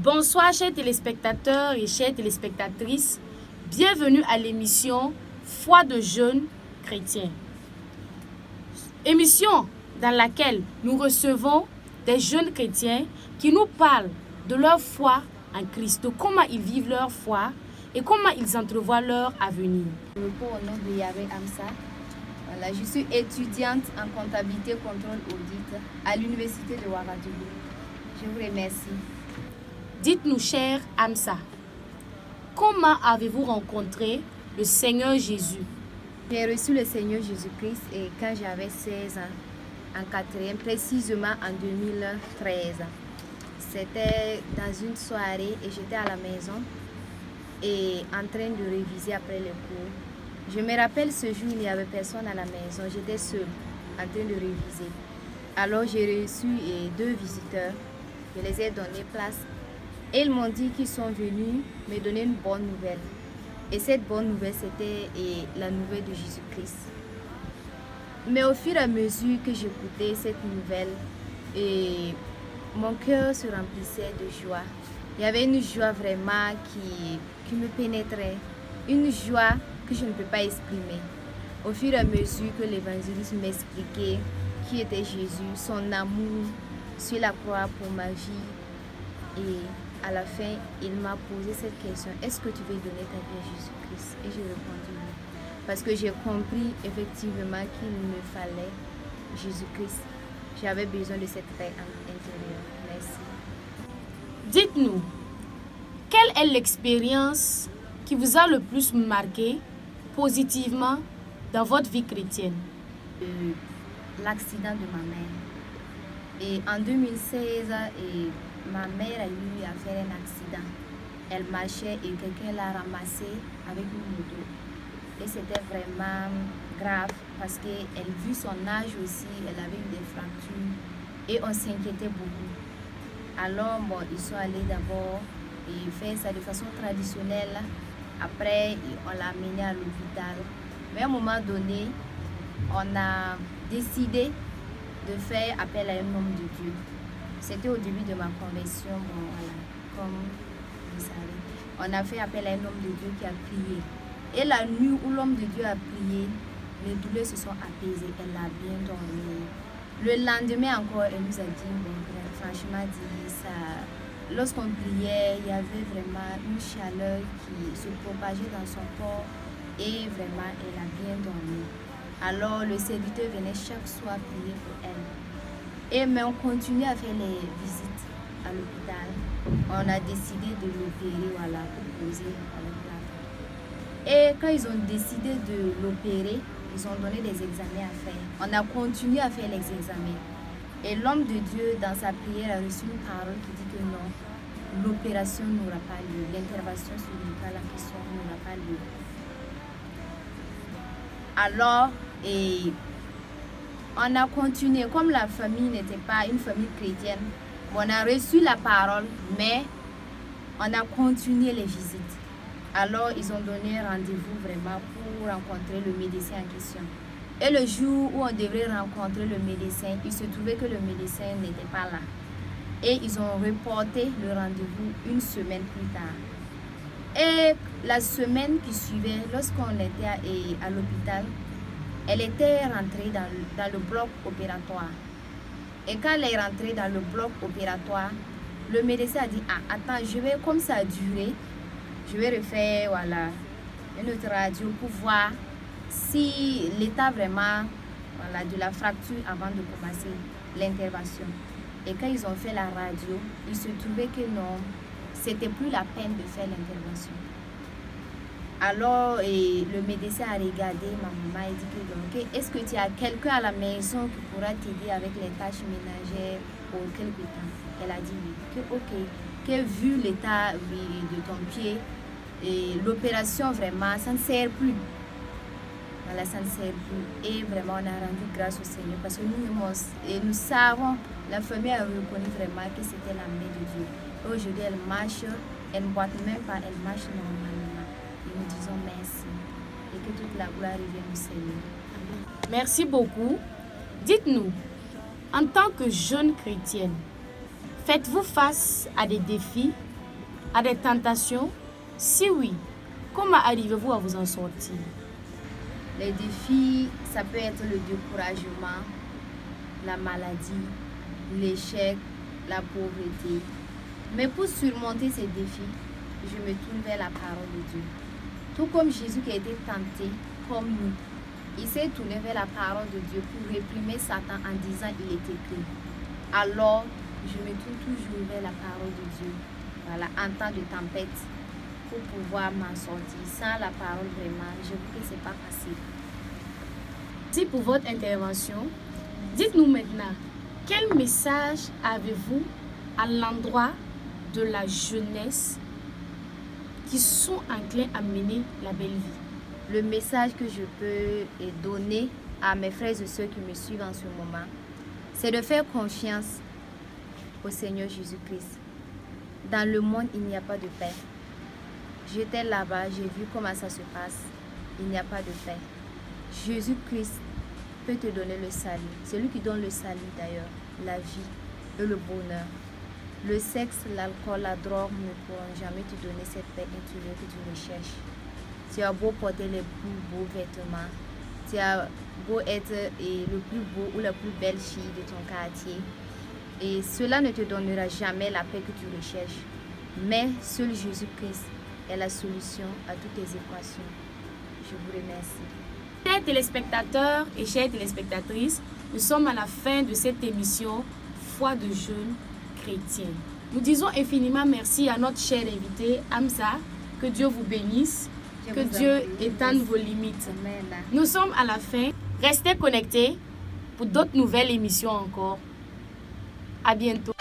Bonsoir chers téléspectateurs et chères téléspectatrices, bienvenue à l'émission Foi de jeunes chrétiens. Émission dans laquelle nous recevons des jeunes chrétiens qui nous parlent de leur foi en Christ, de comment ils vivent leur foi et comment ils entrevoient leur avenir. Je me au nom de Yahweh Amsa. Voilà, je suis étudiante en comptabilité, contrôle, audit à l'université de Ouagadougou. Je vous remercie. Dites-nous, cher Amsa, comment avez-vous rencontré le Seigneur Jésus? J'ai reçu le Seigneur Jésus-Christ et quand j'avais 16 ans, en quatrième, précisément en 2013. C'était dans une soirée et j'étais à la maison et en train de réviser après le cours. Je me rappelle ce jour, il n'y avait personne à la maison, j'étais seule en train de réviser. Alors j'ai reçu deux visiteurs, je les ai donné place et ils m'ont dit qu'ils sont venus me donner une bonne nouvelle. Et cette bonne nouvelle, c'était la nouvelle de Jésus-Christ. Mais au fur et à mesure que j'écoutais cette nouvelle, mon cœur se remplissait de joie. Il y avait une joie vraiment qui me pénétrait, une joie que je ne peux pas exprimer. Au fur et à mesure que l'évangéliste m'expliquait qui était Jésus, son amour sur la croix pour ma vie, et à la fin, il m'a posé cette question: est-ce que tu veux donner ta vie à Jésus-Christ? Et j'ai répondu oui. Parce que j'ai compris effectivement qu'il me fallait Jésus-Christ. J'avais besoin de cette paix intérieure. Merci. Dites-nous, quelle est l'expérience qui vous a le plus marqué positivement dans votre vie chrétienne? L'accident de ma mère. Et en 2016, ma mère a eu à faire un accident. Elle marchait et quelqu'un l'a ramassée avec une moto. Et c'était vraiment grave parce qu'elle vit son âge aussi, elle avait eu des fractures et on s'inquiétait beaucoup. Alors ils sont allés d'abord faire ça de façon traditionnelle. Après, on l'a amenée à l'hôpital. Mais à un moment donné, on a décidé de faire appel à un homme de Dieu. C'était au début de ma conversion, voilà, comme vous savez. On a fait appel à un homme de Dieu qui a prié. Et la nuit où l'homme de Dieu a prié, les douleurs se sont apaisées, elle a bien dormi. Le lendemain encore, elle nous a dit, franchement, lorsqu'on priait, il y avait vraiment une chaleur qui se propageait dans son corps et vraiment, elle a bien dormi. Alors, le serviteur venait chaque soir prier pour elle. Mais on continuait à faire les visites à l'hôpital. On a décidé de l'opérer, voilà, pour poser à l'hôpital. Et quand ils ont décidé de l'opérer, ils ont donné des examens à faire. On a continué à faire les examens. Et l'homme de Dieu, dans sa prière, a reçu une parole qui dit que non, l'opération n'aura pas lieu. L'intervention chirurgicale en question n'aura pas lieu. Alors, on a continué. Comme la famille n'était pas une famille chrétienne, on a reçu la parole, mais on a continué les visites. Alors, ils ont donné rendez-vous vraiment pour rencontrer le médecin en question. Et le jour où on devrait rencontrer le médecin, il se trouvait que le médecin n'était pas là. Et ils ont reporté le rendez-vous une semaine plus tard. Et la semaine qui suivait, lorsqu'on était à l'hôpital, elle était rentrée dans le bloc opératoire. Et quand elle est rentrée dans le bloc opératoire, le médecin a dit: ah, attends, comme ça a duré, je vais refaire voilà, une autre radio pour voir si l'état vraiment voilà, de la fracture avant de commencer l'intervention. Et quand ils ont fait la radio, il se trouvait que non, c'était plus la peine de faire l'intervention. Alors, le médecin a regardé ma maman et dit que est-ce que tu as quelqu'un à la maison qui pourra t'aider avec les tâches ménagères pour quelque temps? Elle a dit oui. Que vu l'état de ton pied, et l'opération vraiment, ça ne sert plus. Voilà, ça ne sert plus. Et vraiment, on a rendu grâce au Seigneur parce que nous savons, la famille a reconnu vraiment que c'était la main de Dieu. Aujourd'hui, elle marche, elle ne boite même pas, elle marche normalement. Et nous disons merci. Et que toute la gloire revienne au Seigneur. Amen. Merci beaucoup. Dites-nous, en tant que jeune chrétienne, faites-vous face à des défis à des tentations? Si oui, comment arrivez-vous à vous en sortir? Les défis, ça peut être le découragement, la maladie, l'échec, la pauvreté. Mais pour surmonter ces défis, je me tourne vers la parole de Dieu. Tout comme Jésus qui a été tenté, comme nous, il s'est tourné vers la parole de Dieu pour réprimer Satan en disant il est écrit. Alors, je me tourne toujours vers la parole de Dieu. Voilà, en temps de tempête, pour pouvoir m'en sortir. Sans la parole, vraiment, je vois que ce n'est pas facile. Merci pour votre intervention. Dites-nous maintenant, quel message avez-vous à l'endroit de la jeunesse qui sont enclins à mener la belle vie? Le message que je peux donner à mes frères et sœurs qui me suivent en ce moment, c'est de faire confiance au Seigneur Jésus-Christ. Dans le monde, il n'y a pas de paix. J'étais là-bas, j'ai vu comment ça se passe. Il n'y a pas de paix. Jésus-Christ peut te donner le salut. C'est lui qui donne le salut d'ailleurs, la vie et le bonheur. Le sexe, l'alcool, la drogue ne pourront jamais te donner cette paix intérieure que tu recherches. Tu as beau porter les plus beaux vêtements, tu as beau être le plus beau ou la plus belle fille de ton quartier, et cela ne te donnera jamais la paix que tu recherches. Mais seul Jésus-Christ est la solution à toutes tes équations. Je vous remercie. Chers téléspectateurs et chères téléspectatrices, nous sommes à la fin de cette émission Foi de jeunes chrétiens. Nous disons infiniment merci à notre cher invité, Hamza. Que Dieu vous bénisse, que Dieu étende vos limites. Amen. Nous sommes à la fin. Restez connectés pour d'autres nouvelles émissions encore. À bientôt.